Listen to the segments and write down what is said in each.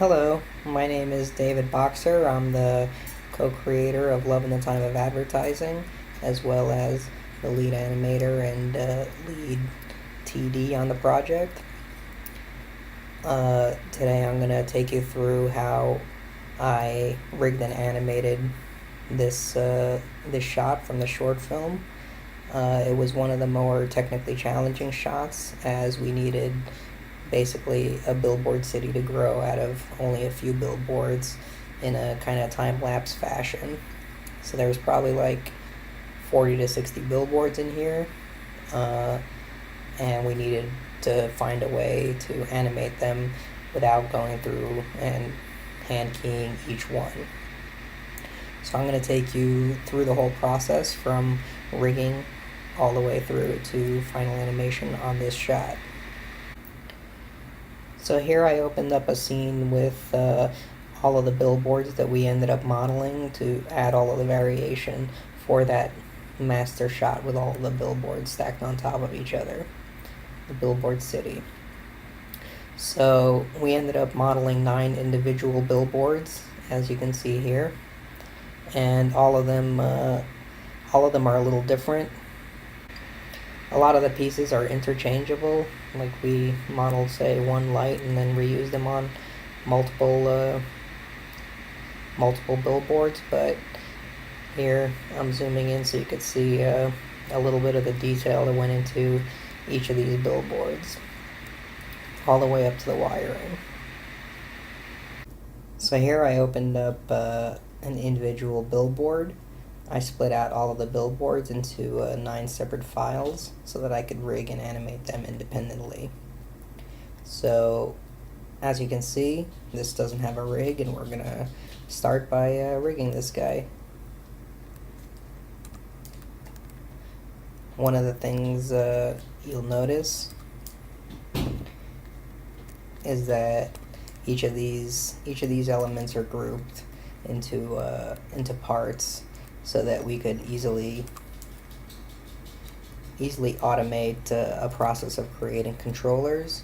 Hello, my name is David Boxer. I'm the co-creator of Love in the Time of Advertising, as well as the lead animator and lead TD on the project. Today I'm going to take you through how I rigged and animated this shot from the short film. It was one of the more technically challenging shots, as we needed basically a billboard city to grow out of only a few billboards in a kind of time-lapse fashion. So there's probably like 40 to 60 billboards in here, and we needed to find a way to animate them without going through and hand keying each one. So I'm going to take you through the whole process from rigging all the way through to final animation on this shot. So here I opened up a scene with all of the billboards that we ended up modeling to add all of the variation for that master shot with all of the billboards stacked on top of each other, the billboard city. So we ended up modeling 9 individual billboards, as you can see here, and all of them are a little different. A lot of the pieces are interchangeable, like we modeled, say, one light and then reused them on multiple billboards, but here I'm zooming in so you could see a little bit of the detail that went into each of these billboards, all the way up to the wiring. So here I opened up an individual billboard. I split out all of the billboards into 9 separate files so that I could rig and animate them independently. So, as you can see, this doesn't have a rig, and we're going to start by rigging this guy. One of the things you'll notice is that each of these elements are grouped into parts, so that we could easily automate a process of creating controllers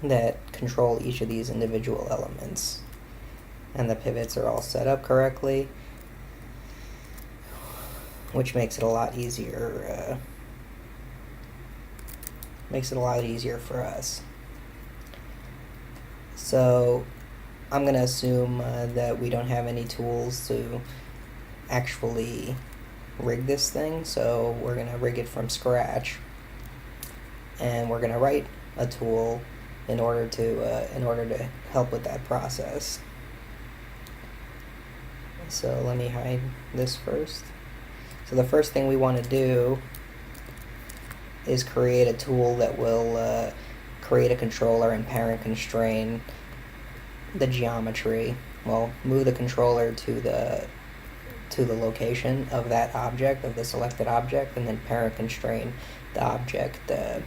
that control each of these individual elements. And the pivots are all set up correctly, which makes it a lot easier. For us. So I'm going to assume that we don't have any tools to actually rig this thing, so we're going to rig it from scratch, and we're going to write a tool in order to help with that process. So let me hide this first. So the first thing we want to do is create a tool that will create a controller and parent constrain the geometry. Well, move the controller to the location of that object, of the selected object, and then parent constrain the object to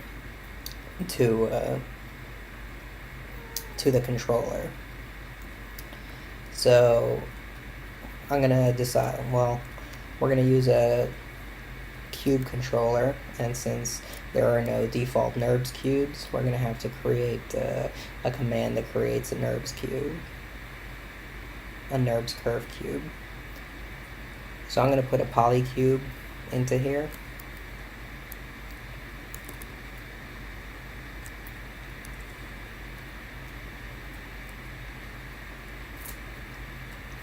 the controller. So I'm gonna decide, well, we're gonna use a cube controller, and since there are no default NURBS cubes, we're going to have to create a command that creates a NURBS cube, a NURBS curve cube. So I'm going to put a polycube into here.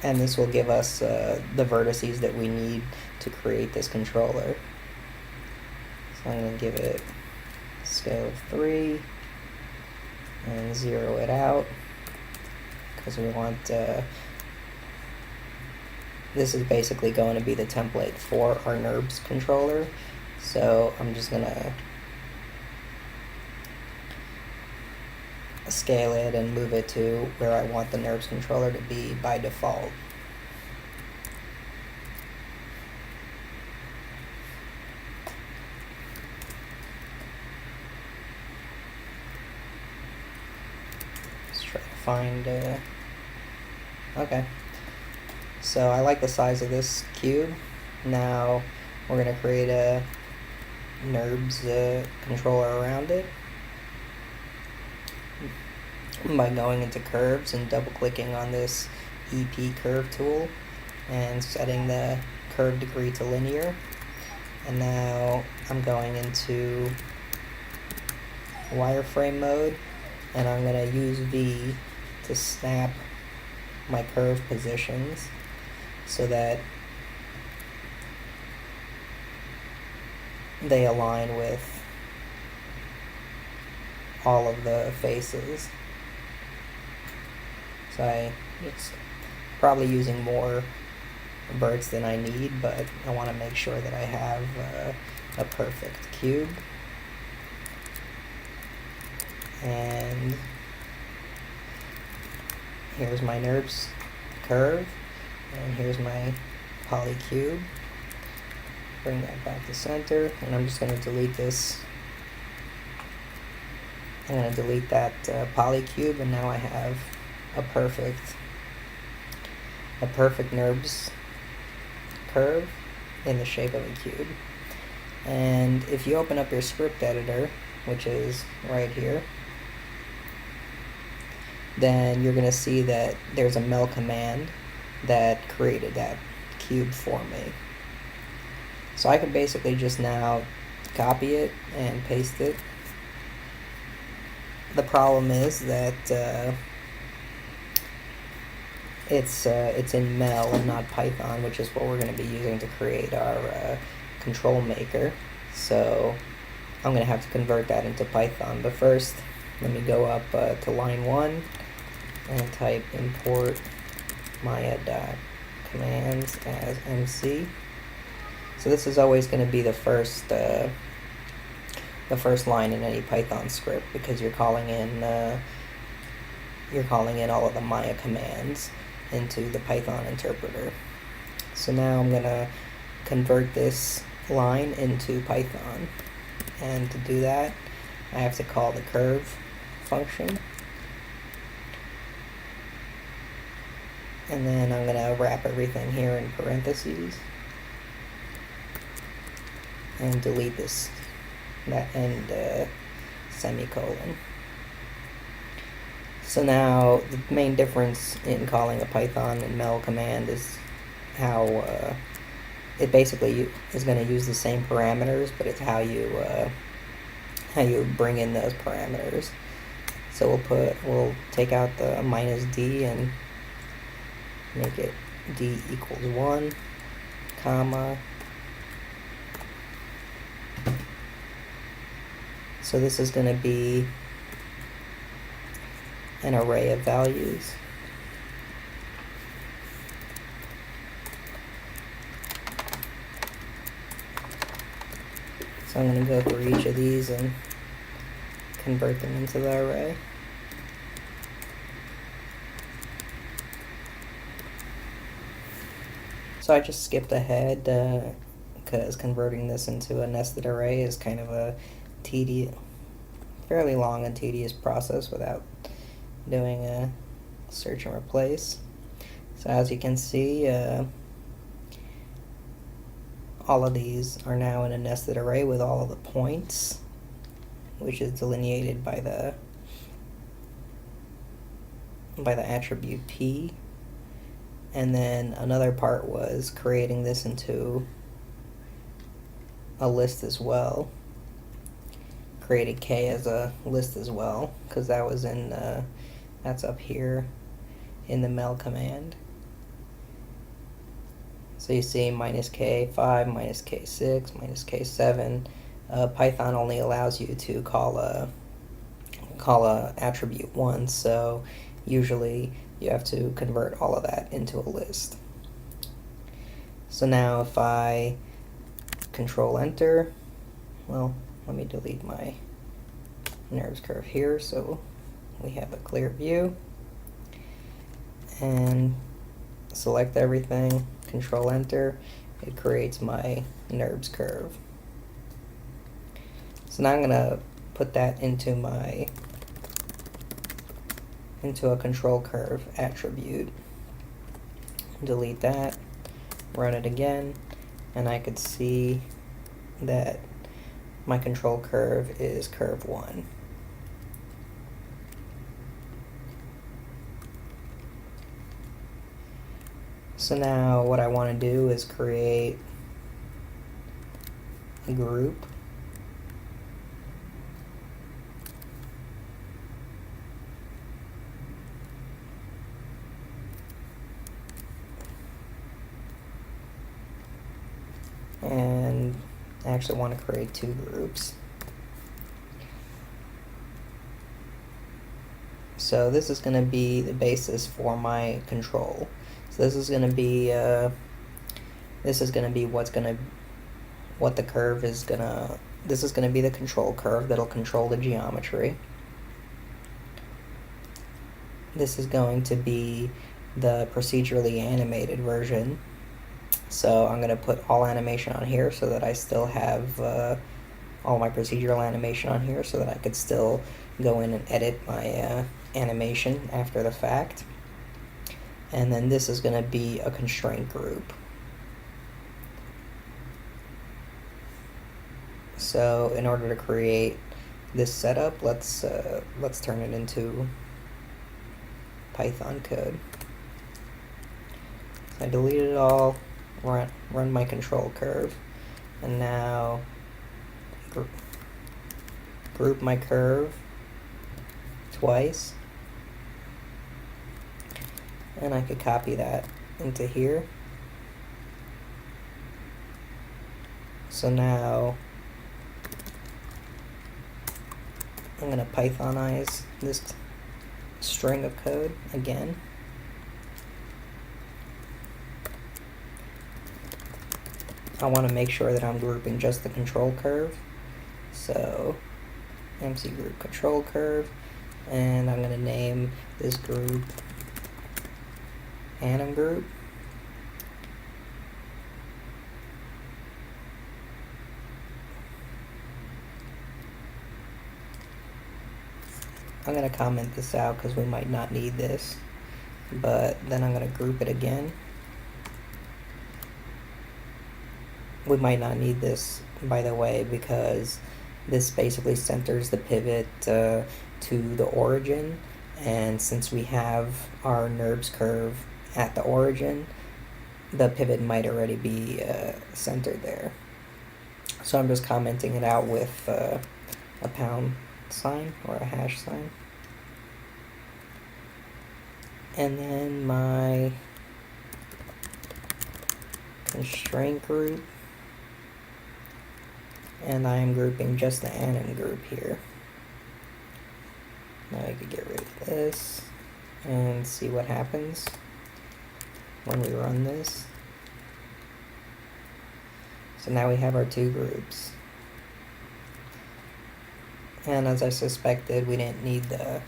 And this will give us the vertices that we need to create this controller. So I'm going to give it a scale of 3 and 0 it out, because we want this is basically going to be the template for our NURBS controller. So I'm just going to scale it and move it to where I want the NURBS controller to be by default. Find okay, so I like the size of this cube. Now we're going to create a NURBS controller around it. by going into curves and double clicking on this EP curve tool and setting the curve degree to linear. And now I'm going into wireframe mode, and I'm going to use V to snap my curve positions so that they align with all of the faces. So it's probably using more verts than I need, but I want to make sure that I have a perfect cube. And here's my NURBS curve, and here's my polycube. Bring that back to center, and I'm just going to delete this. I'm going to delete that polycube, and now I have a perfect NURBS curve in the shape of a cube. And if you open up your script editor, which is right here, then you're going to see that there's a mel command that created that cube for me. So I can basically just now copy it and paste it. The problem is that it's in mel and not Python, which is what we're going to be using to create our control maker. So I'm going to have to convert that into Python. But first, let me go up to line 1 and type import maya.commands as MC. So this is always going to be the first line in any Python script, because you're calling in all of the Maya commands into the Python interpreter. So now I'm going to convert this line into Python, and to do that I have to call the curve function, and then I'm going to wrap everything here in parentheses and delete that end semicolon. So now the main difference in calling a Python and mel command is how it basically is going to use the same parameters, but it's how you bring in those parameters. So we'll take out the -d and make it d equals 1, comma. So this is going to be an array of values. So I'm going to go through each of these and convert them into the array. So I just skipped ahead because converting this into a nested array is kind of a fairly long and tedious process without doing a search and replace. So as you can see, all of these are now in a nested array with all of the points, which is delineated by the attribute P. And then another part was creating this into a list as well. Created K as a list as well, because that was in that's up here in the mel command. So you see -K5, -K6, -K7. Python only allows you to call a attribute once, so usually you have to convert all of that into a list. So now if I control enter, well, let me delete my NURBS curve here so we have a clear view, and select everything, control enter, it creates my NURBS curve. So now I'm going to put that into a control curve attribute. Delete that, run it again, and I could see that my control curve is curve 1. So now what I want to do is create a group. And I actually want to create two groups. So this is going to be the basis for my control. So this is going to be what the curve is gonna. This is going to be the control curve that'll control the geometry. This is going to be the procedurally animated version. So I'm going to put all animation on here so that I still have all my procedural animation on here so that I could still go in and edit my animation after the fact. And then this is going to be a constraint group. So in order to create this setup, let's turn it into Python code. So I deleted it all, run my control curve, and now group my curve twice, and I could copy that into here. So now I'm going to Pythonize this string of code again. I want to make sure that I'm grouping just the control curve. So MC group control curve, and I'm going to name this group anim group. I'm going to comment this out because we might not need this, but then I'm going to group it again. We might not need this, by the way, because this basically centers the pivot to the origin, and since we have our NURBS curve at the origin, the pivot might already be centered there. So I'm just commenting it out with a pound sign or a hash sign. And then my constraint group, and I am grouping just the anim group here. Now I could get rid of this and see what happens when we run this. So now we have our two groups. And as I suspected, we didn't need the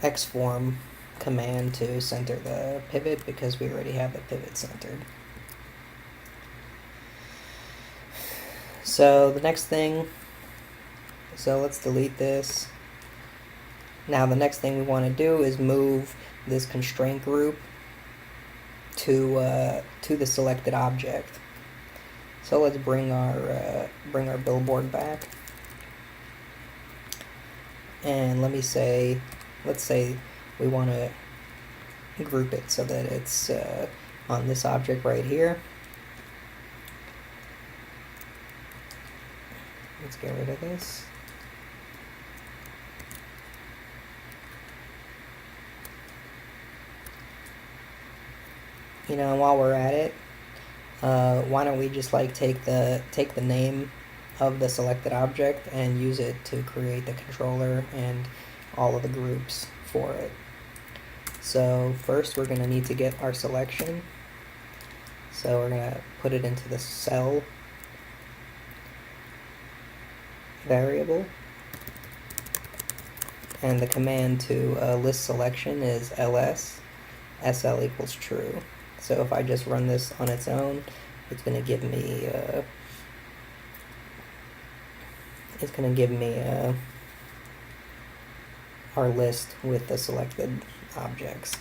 xform command to center the pivot because we already have the pivot centered. So the next thing, so let's delete this. Now the next thing we want to do is move this constraint group to the selected object. So let's bring our billboard back. And let's say we want to group it so that it's on this object right here. Let's get rid of this. You know, while we're at it, why don't we just like take the name of the selected object and use it to create the controller and all of the groups for it. So first we're going to need to get our selection. So we're going to put it into the cell variable. And the command to list selection is ls sl equals true. So if I just run this on its own, it's going to give me our list with the selected objects.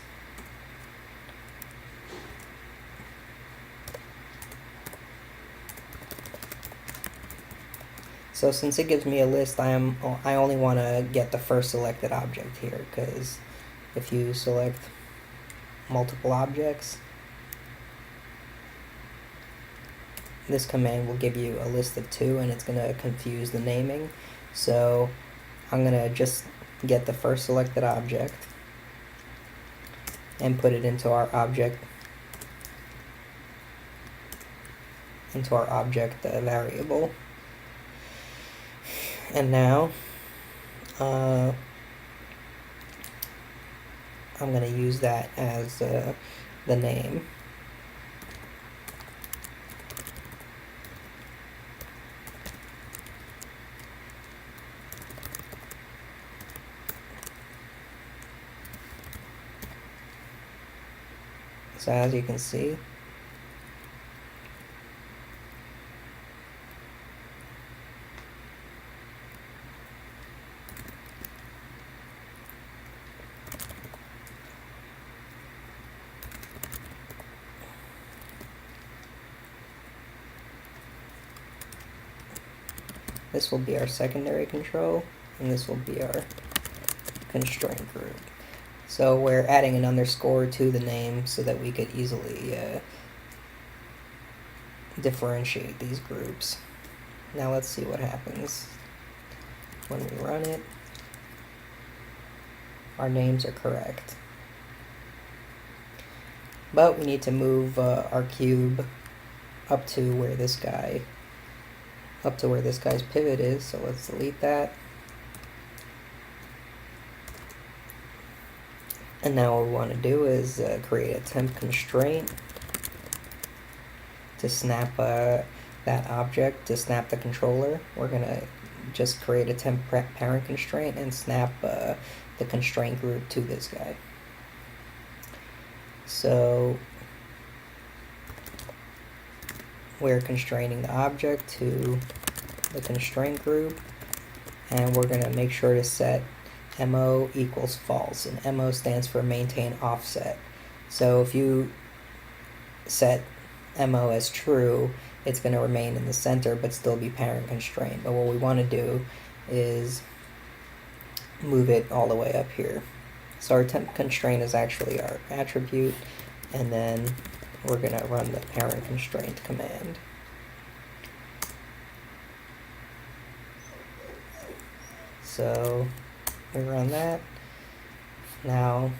So since it gives me a list, I only want to get the first selected object here, because if you select multiple objects, this command will give you a list of 2, and it's going to confuse the naming. So I'm going to just get the first selected object and put it into our object variable. And now I'm going to use that as the name. So as you can see, this will be our secondary control, and this will be our constraint group. So we're adding an underscore to the name so that we could easily differentiate these groups. Now let's see what happens when we run it. Our names are correct. But we need to move our cube up to where this guy's pivot is, so let's delete that. And now what we want to do is create a temp constraint to snap that object, to snap the controller. We're going to just create a temp parent constraint and snap the constraint group to this guy. So we're constraining the object to the constraint group, and we're going to make sure to set MO equals false, and MO stands for maintain offset. So if you set MO as true, it's going to remain in the center but still be parent constrained. But what we want to do is move it all the way up here. So our temp constraint is actually our attribute, and then we're going to run the parent constraint command. So we run that. Now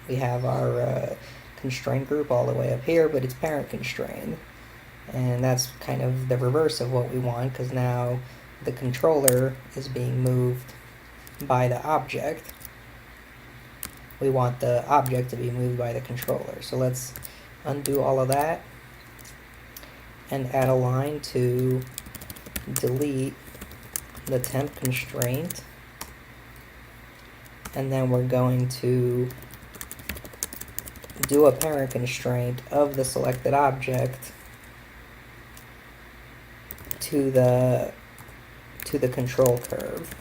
we have our constraint group all the way up here, but it's parent constrained. And that's kind of the reverse of what we want, because now the controller is being moved by the object. We want the object to be moved by the controller. So let's undo all of that and add a line to delete the temp constraint. And then we're going to do a parent constraint of the selected object to the control curve,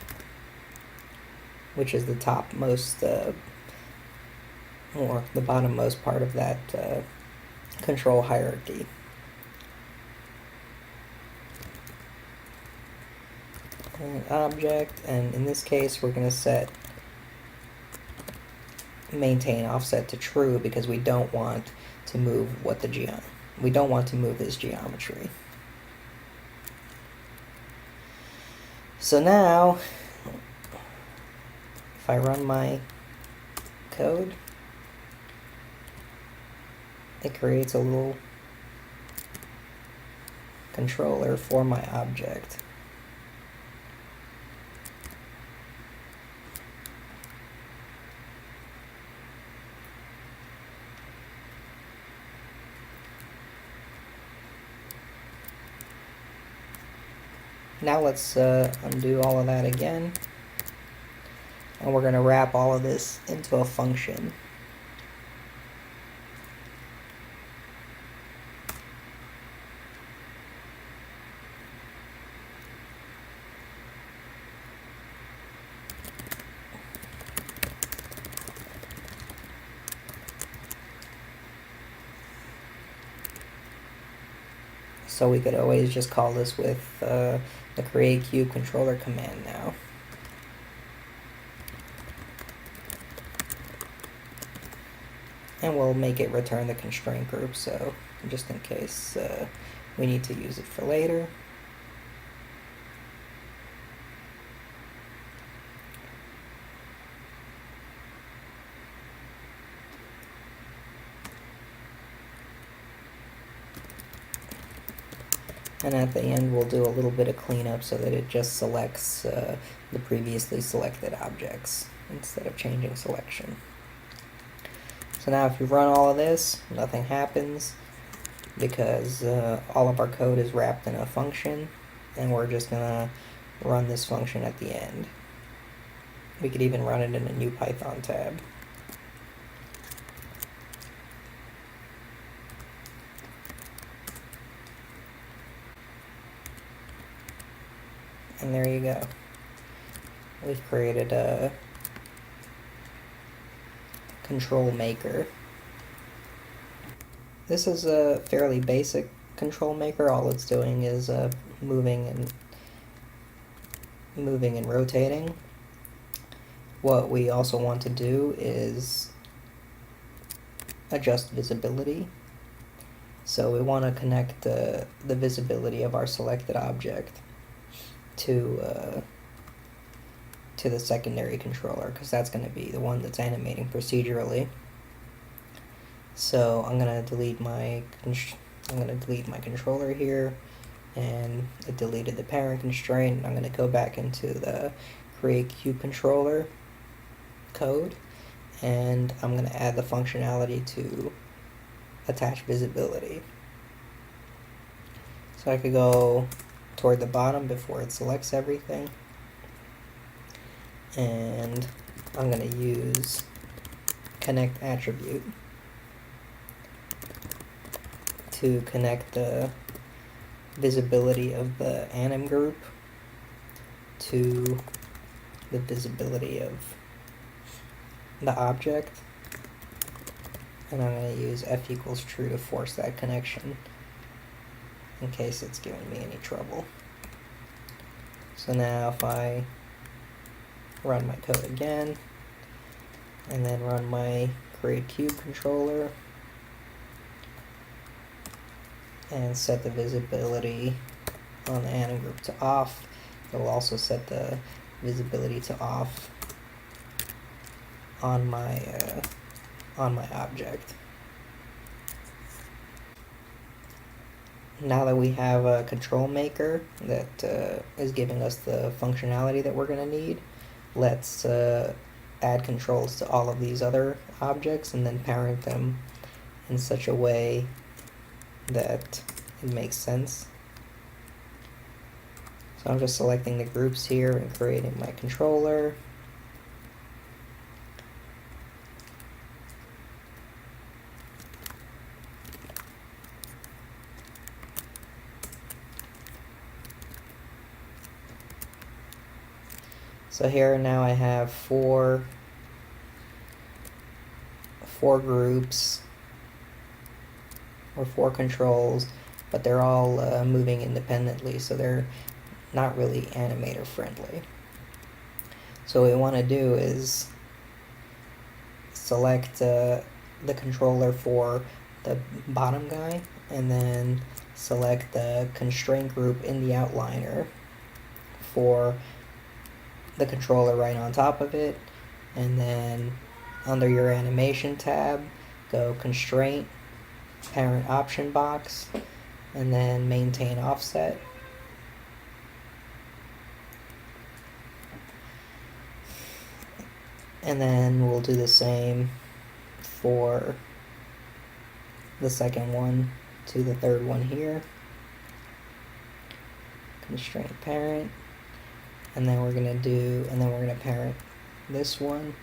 which is the topmost or the bottommost part of that control hierarchy. And object, and in this case we're going to set maintain offset to true, because we don't want to move we don't want to move this geometry. So now if I run my code, it creates a little controller for my object. Now let's undo all of that again, and we're going to wrap all of this into a function. So we could always just call this with the create cube controller command now. And we'll make it return the constraint group, so just in case We need to use it for later. And at the end, we'll do a little bit of cleanup so that it just selects the previously selected objects instead of changing selection. So now if you run all of this, nothing happens because all of our code is wrapped in a function, and we're just gonna run this function at the end. We could even run it in a new Python tab. And there you go. We've created a control maker. This is a fairly basic control maker. All it's doing is moving and rotating. What we also want to do is adjust visibility. So we want to connect the visibility of our selected object to the secondary controller, because that's going to be the one that's animating procedurally. So I'm going to delete my controller here, and it deleted the parent constraint. I'm going to go back into the create cube controller code, and I'm going to add the functionality to attach visibility. So I could go toward the bottom before it selects everything, and I'm going to use connect attribute to connect the visibility of the anim group to the visibility of the object, and I'm going to use f equals true to force that connection in case it's giving me any trouble. So now if I run my code again and then run my create cube controller and set the visibility on the anim group to off, it will also set the visibility to off on my object. Now that we have a control maker that is giving us the functionality that we're going to need, let's add controls to all of these other objects and then parent them in such a way that it makes sense. So I'm just selecting the groups here and creating my controller. So here now I have four groups or four controls, but they're all moving independently, so they're not really animator friendly. So what we want to do is select the controller for the bottom guy, and then select the constraint group in the outliner for the controller right on top of it, and then under your animation tab, go constraint, parent option box, and then maintain offset. And then we'll do the same for the second one to the third one here. Constraint parent, and then we're gonna parent this one.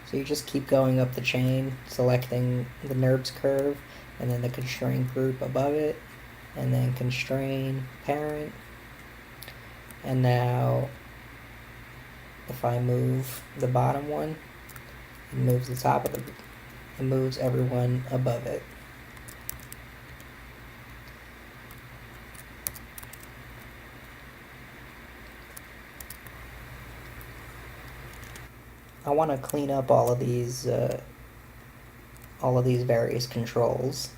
So you just keep going up the chain, selecting the NURBS curve, and then the constraint group above it, and then constrain parent. And now if I move the bottom one, it moves the top of it moves everyone above it. I want to clean up all of these various controls.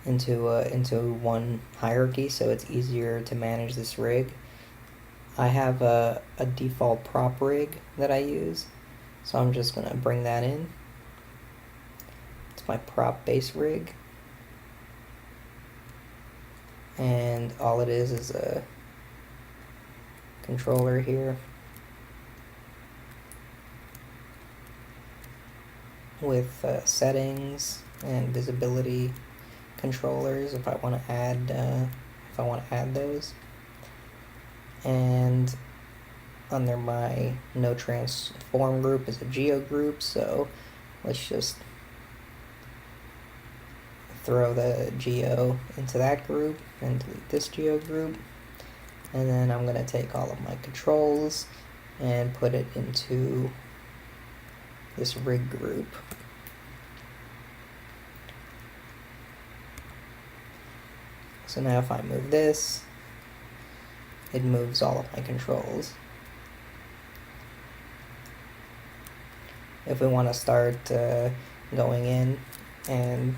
into one hierarchy, so it's easier to manage this rig. I have a default prop rig that I use, so I'm just gonna bring that in. It's my prop base rig, and all it is a controller here with settings and visibility controllers if I want to add those. And under my no transform group is a geo group, so let's just throw the geo into that group and delete this geo group. And then I'm going to take all of my controls and put it into this rig group. So now if I move this, it moves all of my controls. If we want to start going in, and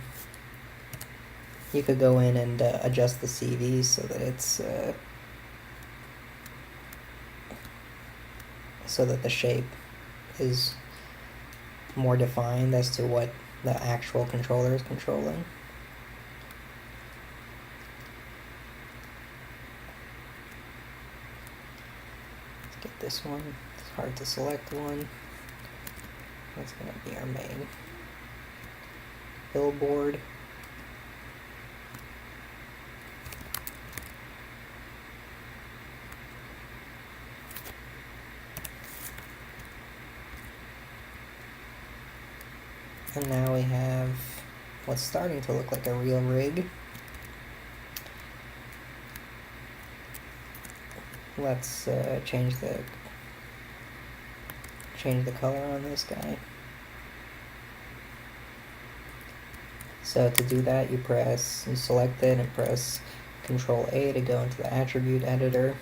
you could go in and adjust the CV so that it's so that the shape is more defined as to what the actual controller is controlling. Let's get this one. It's hard to select one. That's going to be our main billboard. And now we have what's starting to look like a real rig. Let's change the color on this guy. So to do that, you select it and press Control A to go into the attribute editor.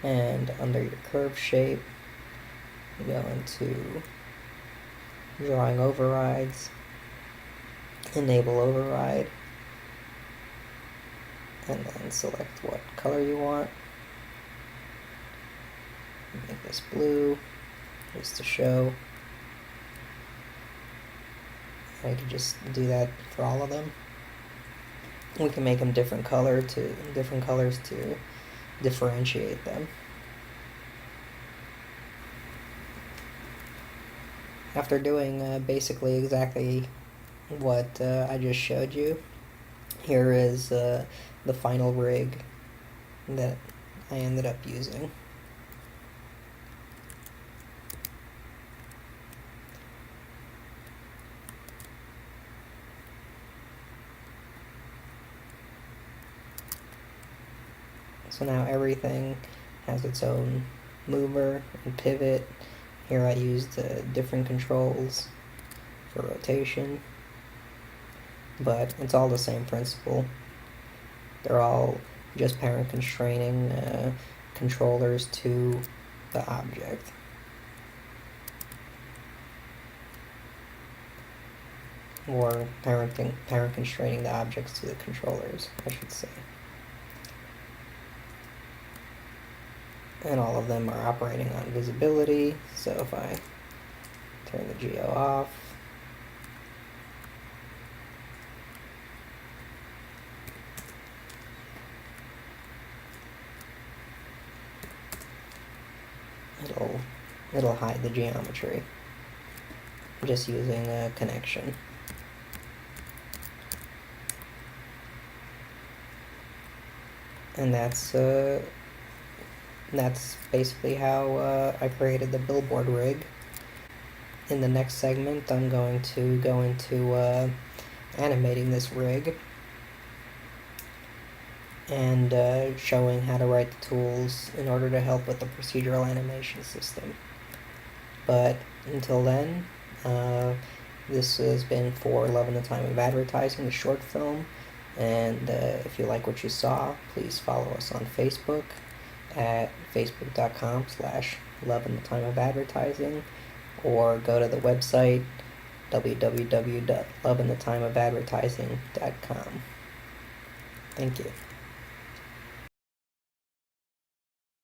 And under your curve shape, you go into drawing overrides, enable override, and then select what color you want. Make this blue, just to show. I can just do that for all of them. We can make them different colors to differentiate them. After doing basically exactly what I just showed you, here is the final rig that I ended up using. So now everything has its own mover and pivot. Here I used different controls for rotation, but it's all the same principle. They're all just parent constraining controllers to the object. Or parent constraining the objects to the controllers, I should say. And all of them are operating on visibility, so if I turn the geo off, it'll hide the geometry just using a connection. And that's basically how I created the billboard rig. In the next segment, I'm going to go into animating this rig and showing how to write the tools in order to help with the procedural animation system. But until then, this has been For Love in the Time of Advertising, the short film. And if you like what you saw, please follow us on Facebook at facebook.com/Love in the Time of Advertising, or go to the website www.loveinthetimeofadvertising.com. Thank you.